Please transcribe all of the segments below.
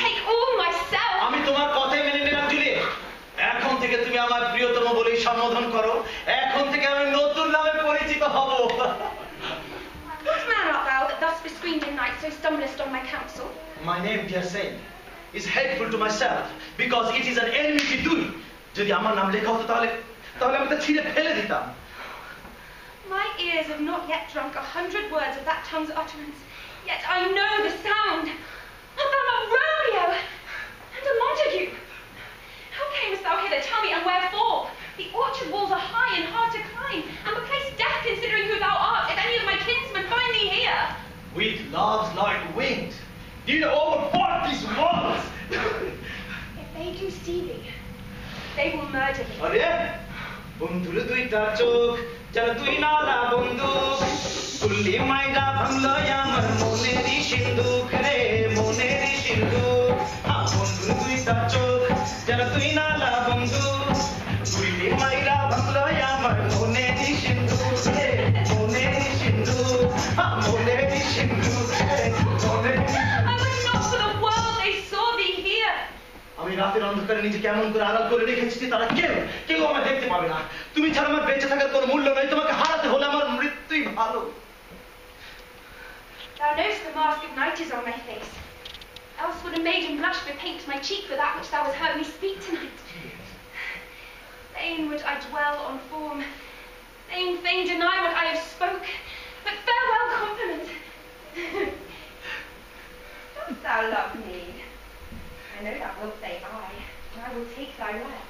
take all myself. আমি তোমার কথাই মেনে নিলাম জুলিয়েট। এখন থেকে তুমি আমার প্রিয়তম বলেই সম্বোধন করো। এখন থেকে আমি নতুন নামে পরিচিত হব। What man art thou that thus bescreened in night so stumblest on my counsel? My name, dear saint, is hateful to myself because it is an enmity to it. যদি আমার নাম লেখা হতো তাহলে আমি তা ছিঁড়ে ফেলে দিতাম। My ears have not yet drunk 100 words of that tongue's utterance, yet I know the sound. Art thou not Romeo and a Montague? How camest thou hither? Tell me, and wherefore? The orchard walls are high and hard to climb, and the place death considering who thou art, if any of my kinsmen find thee here. With love's like wings, did overpart these walls. If they do see thee, they will murder thee. আরে বন্ধুর দুইটা চোখ যেন তুই নালা বন্দুক তুললি মাইরা ভাঙলো আমার মনেরই সিন্ধুক রে মনেরই সিন্ধুক বন্ধুর দুইটা চোখ যেন তুই নালা বন্দুক তুললি মাইরা ভাঙলো আমার মনেরই সিন্ধুক রে মনেরই সিন্ধুক মনেরই সিন্ধুক রে মনেরই I would not for the world they saw thee here. আমি রাতের অন্ধকারে নিজেকে এমন করে আড়াল করে রেখেছি যে তারা কেউ আমার দেখতে পাবে না। তুমি ছাড়া আমার বেঁচে থাকার কোনো মূল্য নাই। তোমাকে হারাতে হলে আমার মৃত্যুই ভালো। Thou knowst the mask of night is on my face. Else would a maiden blush bepaint my cheek for that which thou hast heard me speak tonight. Fain would I dwell on form, fain deny what I have spoke, but farewell compliment. Dost thou love me? I know thou wilt say aye, and I will take thy word.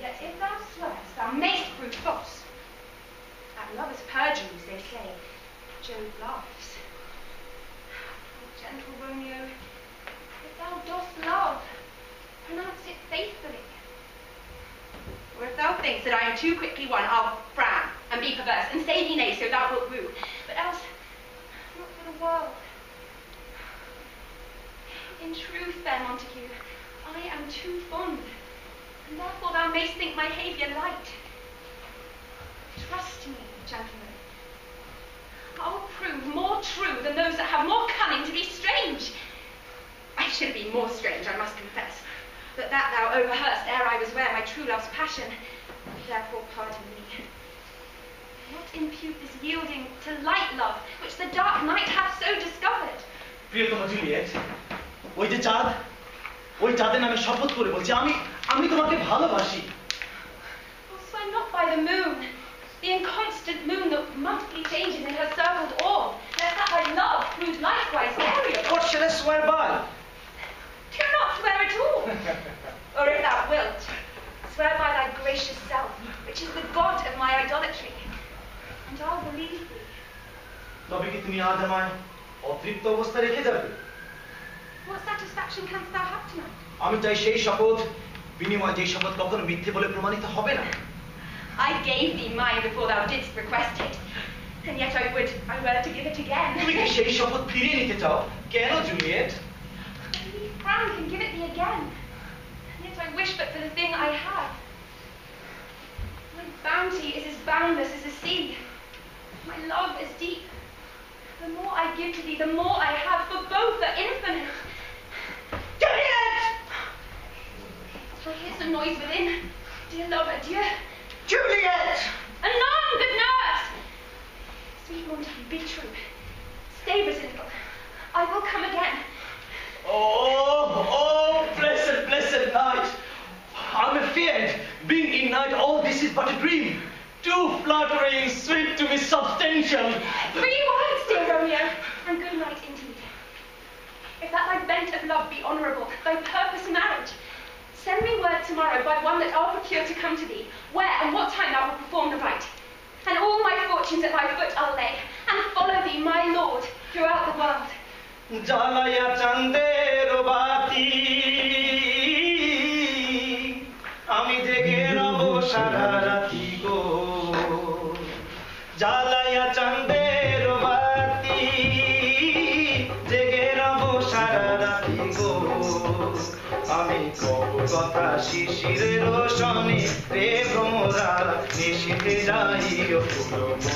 Yet if thou swearest, thou mayst prove false. At lovers' perjuries, they say, Jove laughs. Oh, gentle Romeo, if thou dost love, pronounce it faithfully. Or if thou thinkst that I am too quickly won, I'll frown and be perverse and say thee nay, so thou wilt woo. But else, not for the world. In truth, fair Montague, I am too fond, and therefore thou mayst think my behaviour light. Trust me, gentlemen. I'll prove more true than those that have more cunning to be strange. I should be more strange, I must confess, but that thou overheardst ere I was ware my true love's passion. Therefore pardon me. Not impute this yielding to light love, which the dark night hath so discovered. প্রিয়তমা Juliet, ওই যে চাঁদ, ওই চাঁদের নামে শপথ করে বলছি আমি তোমাকে ভালোবাসি। I'll swear not by the moon, the inconstant moon that monthly changes in her circled orb, lest that thy love prove likewise aerial. What shall I swear by? Do not swear at all. Or if thou wilt, swear by thy gracious self, which is the god of my idolatry, and I'll believe thee. তবে কি তুমি আজ আমায় অতৃপ্ত অবস্থায় রেখে যাবে? What satisfaction canst thou have tonight? আমি চাই সেই শপথ বিনিময়ে যে শপথ কখনো মিথ্যে বলে প্রমাণিত হবে না। I gave thee mine before thou didst request it, and yet I were to give it again. তুমি কি সেই শপথ ফিরিয়ে নিতে চাও? কেন Juliet? Be frank and give it thee again, and yet I wish but for the thing I have. My bounty is as boundless as the sea. My love is deep. The more I give to thee, the more I have, for both are infinite. Juliet! I hear some noise within. Dear love, adieu. Juliet! Anon, good nurse! Sweet Montague, be true. Stay but a little. I will come again. Oh, blessed night! I'm afeard, being in night, all this is but a dream. Too flattering, sweet to be substantial. 3 words, dear Romeo, and good night indeed. If that thy bent of love be honourable, thy purpose marriage, send me word tomorrow by one that I'll procure to come to thee, where and what time thou wilt perform the rite. And all my fortunes at thy foot I'll lay, and follow thee, my lord, throughout the world. জ্বালায়া চাঁদের বাতি আমি জেগে রব সারা রাতি গো জ্বালায়া চাঁদের বাতি জেগে রব সারা রাতি গো আমি কব কথা শিশিরের রোশনে রে ভ্রমরা নিশিতে যাইও ফুলমণি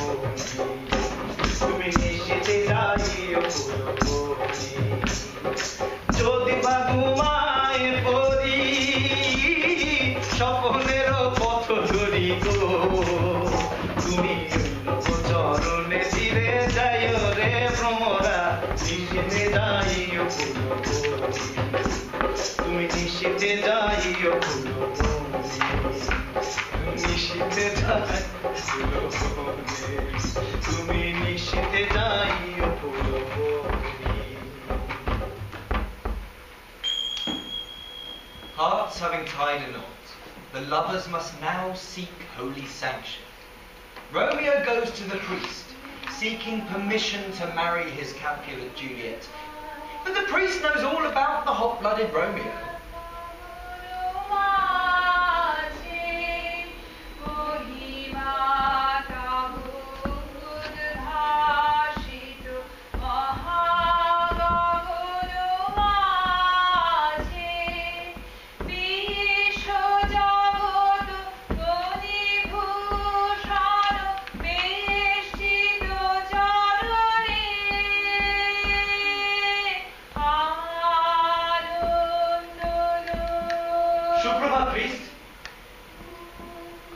তুমি নিশিতে যাইও ফুলমণি তুমি নিশীথে যাইও ফুলবনি। Hearts having tied a knot, the lovers must now seek holy sanction. Romeo goes to the priest, seeking permission to marry his Capulet Juliet. But the priest knows all about the hot-blooded Romeo.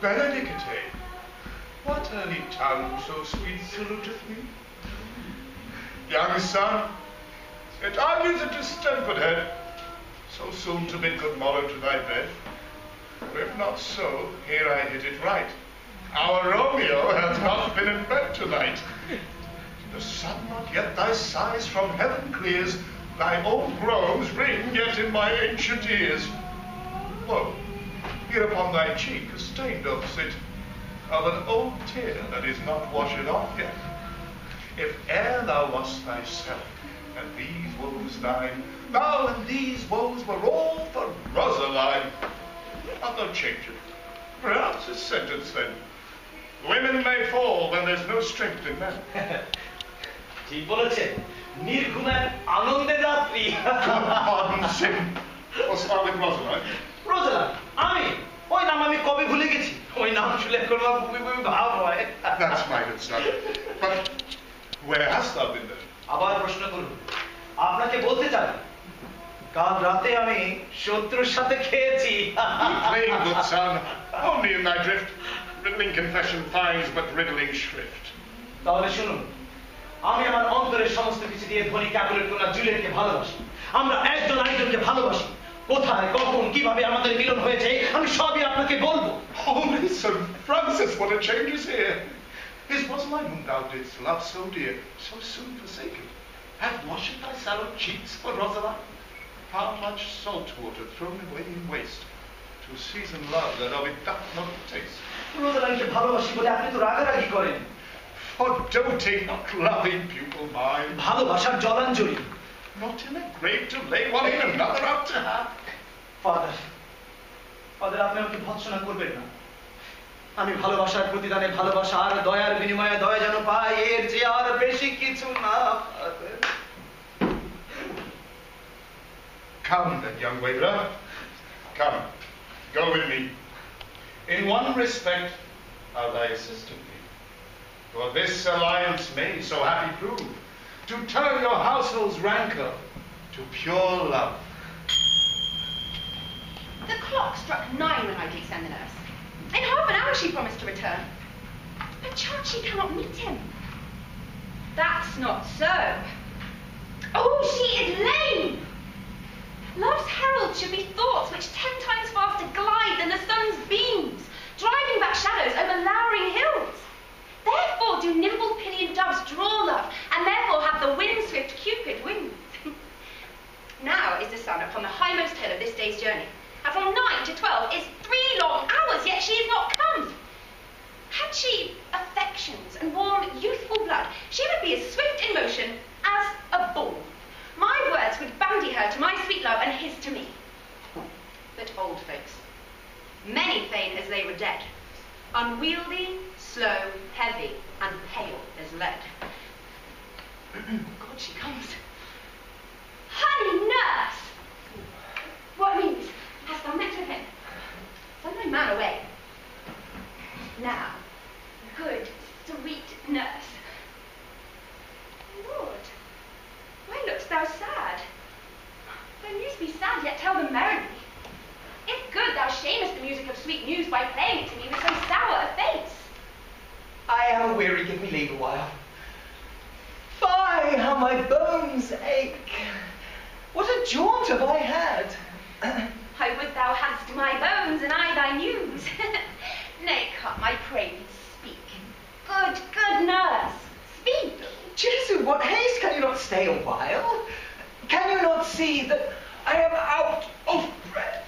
Benedicite, what early tongue so sweet saluteth me? Young son, yet I is a distempered head, so soon to bid good morrow to thy bed. If not so, here I hit it right. Our Romeo hath not been in bed tonight. The sun not yet thy sighs from heaven clears, thy old groans ring yet in my ancient ears. Lo, here upon thy cheek a stain doth sit of an old tear that is not washed off yet. If e'er thou wast thyself, and these woes thine, thou and these woes were all for Rosaline. Art thou changed? Perhaps a sentence then. Women may fall when there's no strength in men. ঠিক বলেছেন, নির্ঘুমের আনন্দে রাত্রি। Pardon, Sim. What's wrong with Rosaline? রোজালা, আমি ওই নাম আমি কবে ভুলে গেছি। ওই নাম শুনলে এখন আমার বমি বমি ভাব হয়। That's my good son. But where hast thou been then? আবার প্রশ্ন করুন। আপনাকে বলতে চাই, কাল রাতে আমি শত্রুর সাথে খেয়েছি। Plain, good son, only in thy drift. Riddling confession finds but riddling shrift. তাহলে শুনুন, আমি আমার অন্তরের সমস্ত কিছু দিয়ে ধনী ক্যাপুলেট কন্যা জুলিয়েটকে ভালোবাসি। আমরা একজন আরেকজনকে ভালোবাসি। কোথায়, কখন, কিভাবে আমাদের মিলন হয়েছে আমি সবই আপনাকে বলবো। Holy St. Francis, what a change is here! Is Rosaline whom thou didst love so dear, so soon forsaken? And washing thy sallow cheeks for Rosaline? How much salt water thrown away in waste, to season love that of it doth not taste. রোজালাইনকে ভালোবাসি বলে আপনি তো রাগারাগি করেন। For doting, not loving pupil mine, ভালোবাসার জলাঞ্জলি। not in a grave to lay one in another out to have. Father, আপনি আমাকে ভৎসনা করবেন না। আমি ভালোবাসার প্রতিদানে ভালোবাসা আর দয়ার বিনিময়ে দয়া যেন পাই, এর যে আর বেশি কিছু না। Come then, young waverer, come, go with me. In one respect, I'll thy assistant be, for this alliance may so happy prove, to turn your household's rancor to pure love. The clock struck 9 when I did send the nurse. In half an hour she promised to return. But chance she cannot meet him. That's not so. Oh, she is lame! Love's herald should be thoughts which 10 times faster glide than the sun's beams, driving back shadows over lowering hills. Therefore do nimble pinion doves draw love, and therefore have the wind-swift Cupid wings. Now is the sun upon the highmost hill of this day's journey, and from 9 to 12 is 3 long hours, yet she is not come. Had she affections and warm youthful blood, she would be as swift in motion as a bull. My words would bandy her to my sweet love and his to me. But old folks, many feign as they were dead, unwieldy, slow, heavy, and pale as lead. God, she comes. Honey, nurse! What news? Hast thou met with him? Send thy man away. Now, good, sweet nurse. Lord, why look'st thou sad? Thy news be sad, yet tell them merrily. If good, thou shamest the music of sweet news by playing it to me with so sour a face. I am aweary, give me leave a while. Fie, how my bones ache. What a jaunt have I had. I would thou hadst my bones and I thy news. Nay, come, I pray thee, speak. good nurse. Speak. Jesu, what haste! Can you not stay a while? Can you not see that I am out of breath?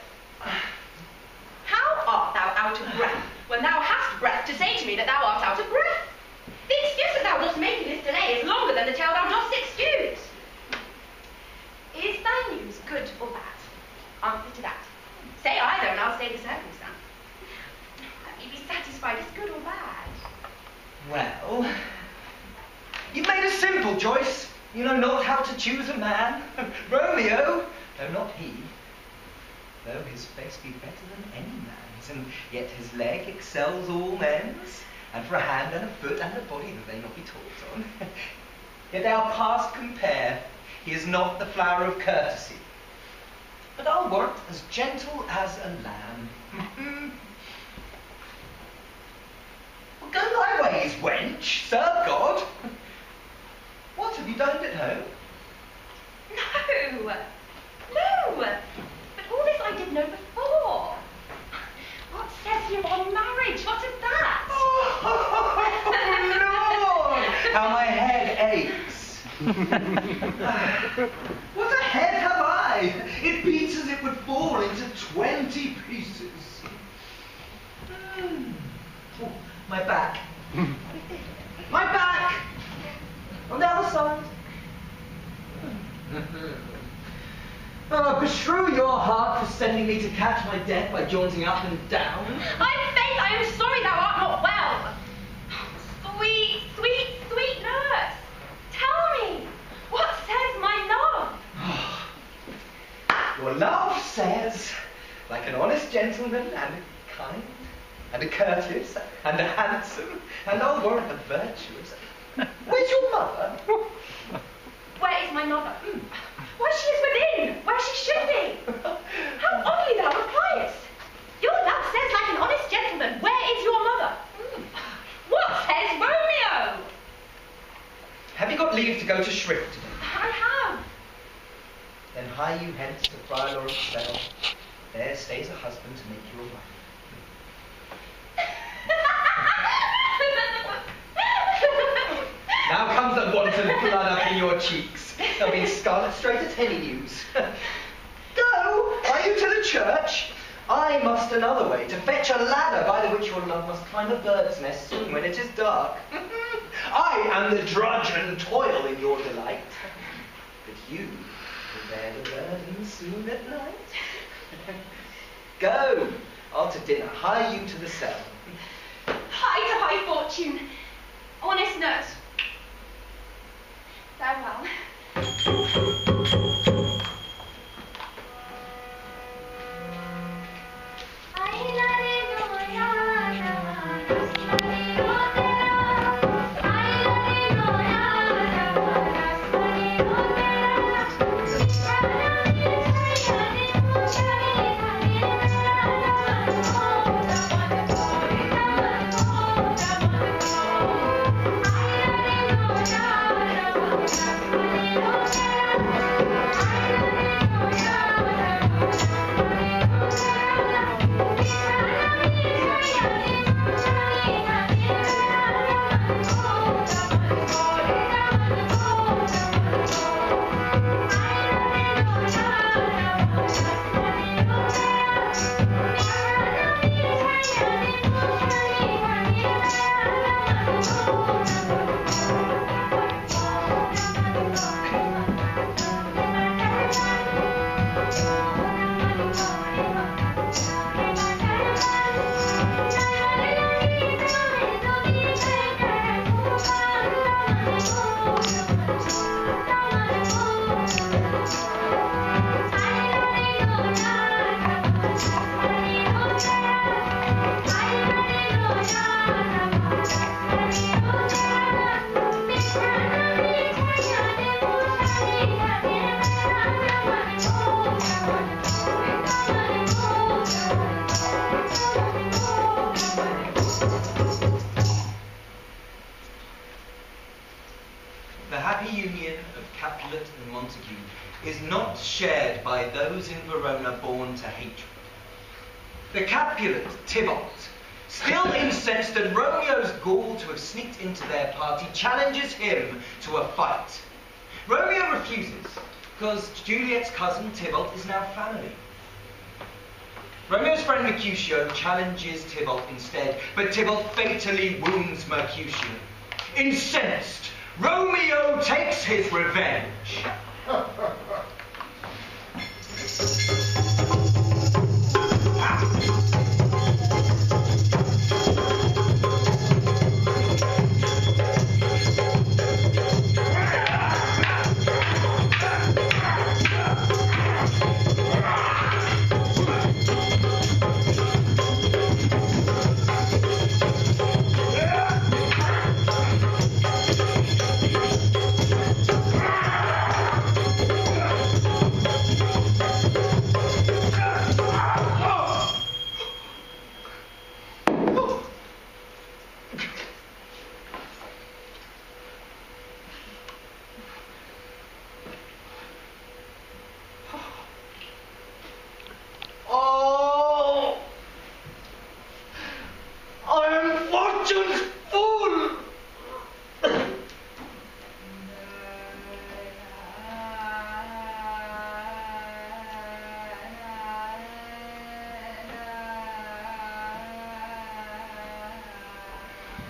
How art thou out of breath, when thou hast breath to say to me that thou art out of breath? The excuse that thou dost make in this delay is longer than the tale thou dost excuse. Is thy news good or bad? Answer to that. Say either, and I'll say the circumstance. Let me be satisfied, is good or bad? Well, you've made a simple choice. You know not how to choose a man. Romeo, though not he, though his face be better than any man's, and yet his leg excels all men's, and for a hand and a foot and a body that they not be taught on. Yet thou past compare, he is not the flower of courtesy, but I'll warrant as gentle as a lamb. Well, go thy ways, wench, serve God. What, have you dined at home? No, but all this I did know before. What says you on marriage? What of that? Oh, Lord, how my head aches. What a head have I! It beats as it would fall into 20 pieces. Oh, my back. My back! On the other side. Oh, beshrew your heart for sending me to catch my death by jaunting up and down. I'm faith, I am sorry thou art not well. Sweet, sweet, sweet nurse, tell me, what says my love? Your love says, like an honest gentleman, and a kind, and a courteous, and a handsome, and I'll warrant a virtuous. Where's your mother? Where is my mother? Why, she is within, where she should be. How oddly thou repliest. Your love says like an honest gentleman, where is your mother? What says Romeo? Have you got leave to go to shrift today? I have. Then hie you hence to Friar Lawrence Cell. There stays a husband to make you a wife. Now comes the wanton blood up in your cheeks. There'll be scarlet straight as any news. Go! Are you to the church? I must another way, to fetch a ladder by the which your love must climb a bird's nest soon when it is dark. I am the drudge and toil in your delight, but you will bear the burden soon at night. Go! I'll to dinner, hie you to the cell. Hie to high fortune, honest nurse. Farewell. is not shared by those in Verona born to hatred. The Capulet, Tybalt, Still incensed at Romeo's gall to have sneaked into their party, challenges him to a fight. Romeo refuses, because Juliet's cousin Tybalt is now family. Romeo's friend Mercutio challenges Tybalt instead, but Tybalt fatally wounds Mercutio. Incensed, Romeo takes his revenge.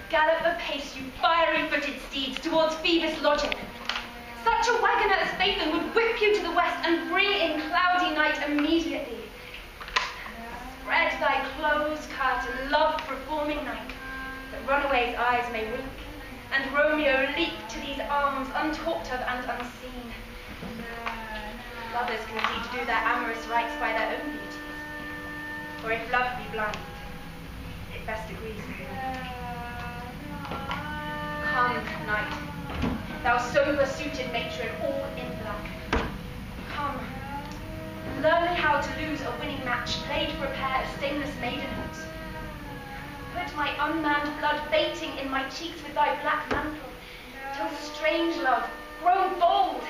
Gallop apace, you fiery-footed steeds, towards Phoebus' lodging. Such a wagoner as Phaethon would whip you to the west and bring in cloudy night immediately. Spread thy close curtain, love performing night, that runaways' eyes may wink, and Romeo leap to these arms untalked of and unseen. Lovers can see to do their amorous rites by their own beauties, for if love be blind, it best agrees with me. Come, night, thou sober-suited matron, all in black. Come, learn me how to lose a winning match, played for a pair of stainless maidenhoods. Put my unmanned blood bating in my cheeks with thy black mantle, till strange love, grown bold,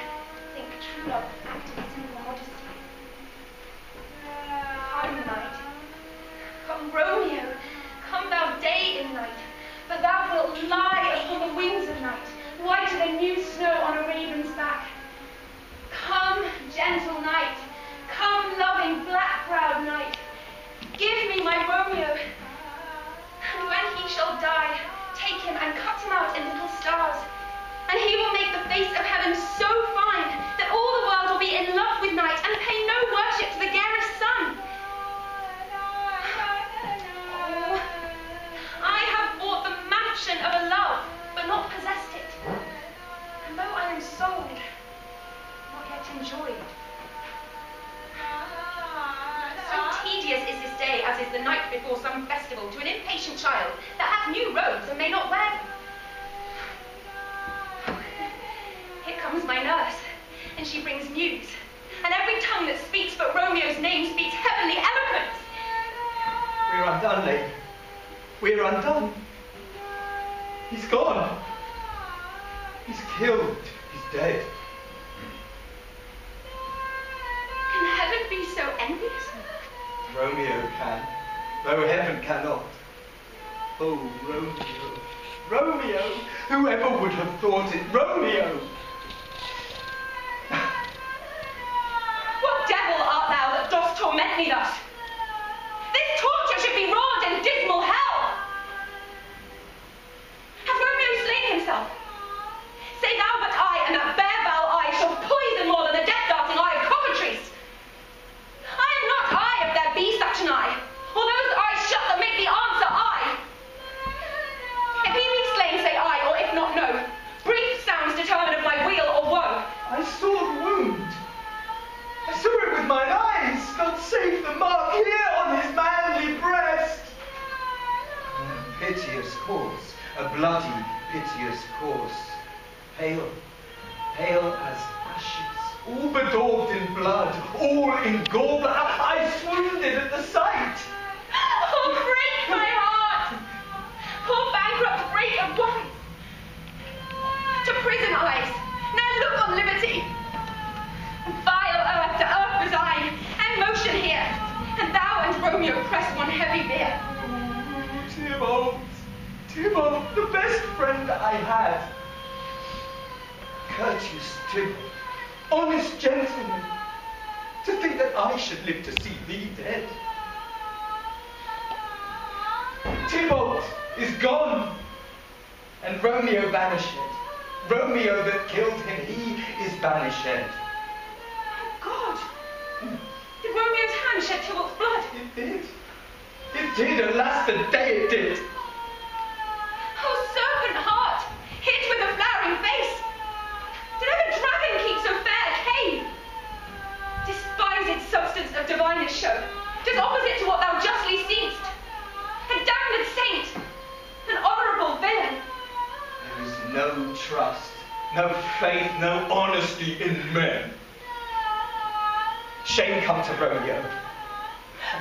think true love acted simple modesty. Come, night, come, Romeo, come thou day in night, but thou wilt lie upon the wings of night, whiter than new snow on a raven's back. Come, gentle night, come, loving, black-browed night, give me my Romeo, and when he shall die, take him and cut him out in little stars, and he will make the face of heaven so fine that all the world will be in love with night and pay no worship to the garish sun. Oh, I have bought the mansion of a love, but not possessed it. And though I am sold, not yet enjoyed. So tedious is this day as is the night before some festival to an impatient child that hath new robes and may not wear them. Here comes my nurse, and she brings news, and every tongue that speaks but Romeo's name speaks heavenly eloquence. We're undone, lady. We're undone. He's gone. He's killed. He's dead. Can heaven be so envious? Romeo can, though heaven cannot. Oh, Romeo. Romeo! Whoever would have thought it? Romeo! What devil art thou that dost torment me thus? This torture should be roared in dismal hell. Hath Romeo slain himself? Say thou but I, and that bare-foul eye shall poison more than the death-darting eye of cockatrice. I am not I, if there be such an eye, or those eyes shut that make the answer I. If he be slain, say I, or if not, no. Brief sounds determine of my weal or woe. I saw the wound. I saw it with mine eyes. God save the mark here on his manly breast. A piteous corse, a bloody, piteous corse. Pale, pale as ashes, all bedaubed in blood, all in gore. I swooned at the sight. Oh, break my heart! Poor bankrupt, break at once! To prison eyes, now look on liberty! Vile earth to earth resign, and motion here, and thou and Romeo press one heavy bier. Tybalt, the best friend I had. Courteous Tybalt, honest gentleman. To think that I should live to see thee dead. Tybalt is gone, and Romeo banished. Romeo that killed him, he is banished. Oh, God! Did Romeo's hand shed Tybalt's blood? It did. It did, alas, the day it did. Oh, serpent heart, hid with a flowering face! Did ever dragon keep so fair a cave? Despised substance of divinest show, 'tis opposite to what thou justly seem'st. A damned saint, an honourable villain. There is no trust, no faith, no honesty in men. Shame come to Romeo.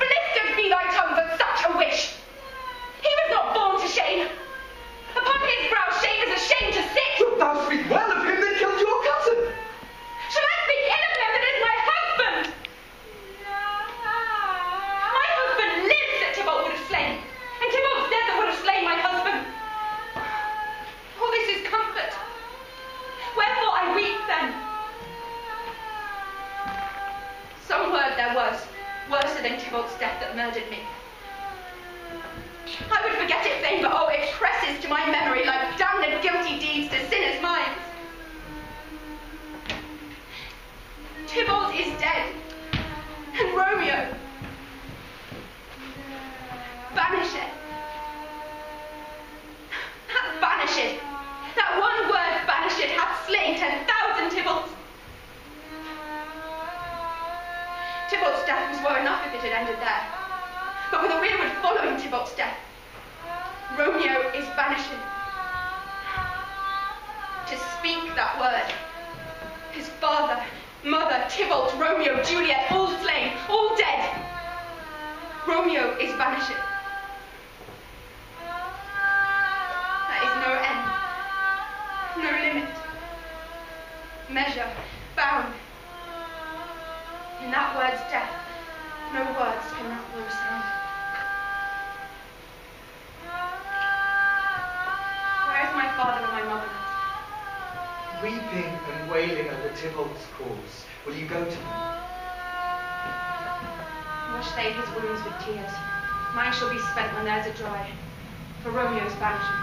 Blistered be thy tongue for such a wish. He was not born to shame. Upon his brow shame is a shame to sit. Wilt thou speak well of him that killed your cousin? Shall I speak ill of him that is my husband? My husband lives that Tybalt would have slain, and Tybalt's dead that would have slain my husband. All this is comfort. Wherefore I weep then. Some word there was, worser than Tybalt's death that murdered me. I would forget it fain, but oh, it presses to my memory like damned guilty deeds to sinners' minds. Tybalt is dead, and Romeo banished. That banished, that one word banished hath slain 10,000 Tybalts. Tybalt's death was woe enough if it had ended there, but with a rearward following Tybalt's death, Romeo is banishing. To speak that word, his father, mother, Tybalt, Romeo, Juliet, all slain, all dead. Romeo is banishing. There is no end, no limit, measure, bound. In that word's death, no words can outgrow sound. Where is my father and my mother? Weeping and wailing over Tybalt's cause. Will you go to them? Wash they his wounds with tears. Mine shall be spent when theirs are dry, for Romeo's banishment.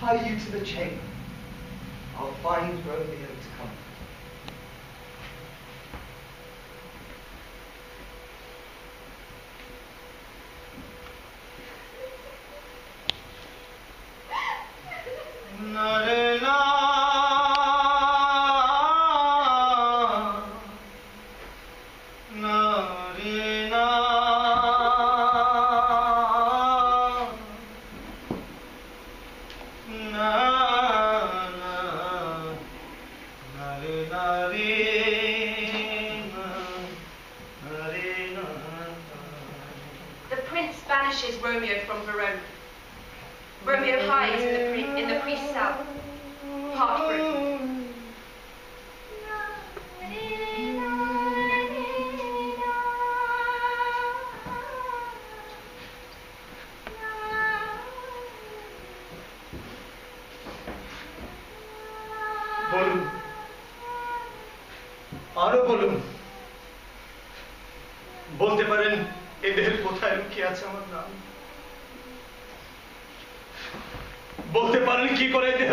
Hie you to the chamber. I'll find Romeo to come. The prince banishes Romeo from Verona. Romeo hides in the priest's cell, heartbroken. বলুন, আরো বলুন। বলতে পারেন এই দেহের কোথায় লুকিয়ে আছে আমার নাম? বলতে পারেন কি করে দেহ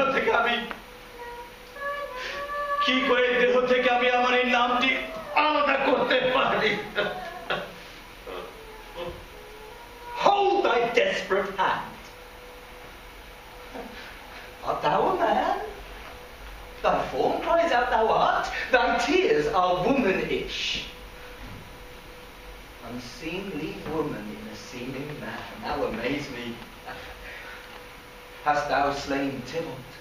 থেকে আমি আমার এই নামটি আলাদা করতে পারি? Hold thy desperate hand. Art thou a man? Thy form cries out thou art, thy tears are womanish. Unseemly woman in a seeming man, thou amaze me. Hast thou slain Tybalt?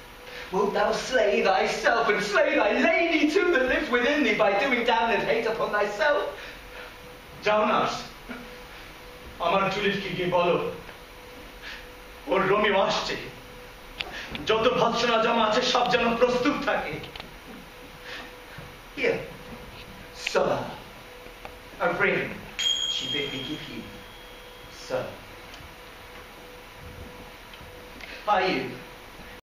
Wilt thou slay thyself and slay thy lady too that lives within thee by doing damned hate upon thyself? যাও nurse, আমার জুলিয়েটকে গিয়ে বলো ওর Romeo আসছে। যত ভৎসনা জমা আছে সব যেন প্রস্তুত থাকে। Here, Sir, a ring she bid me give you, sir. Are you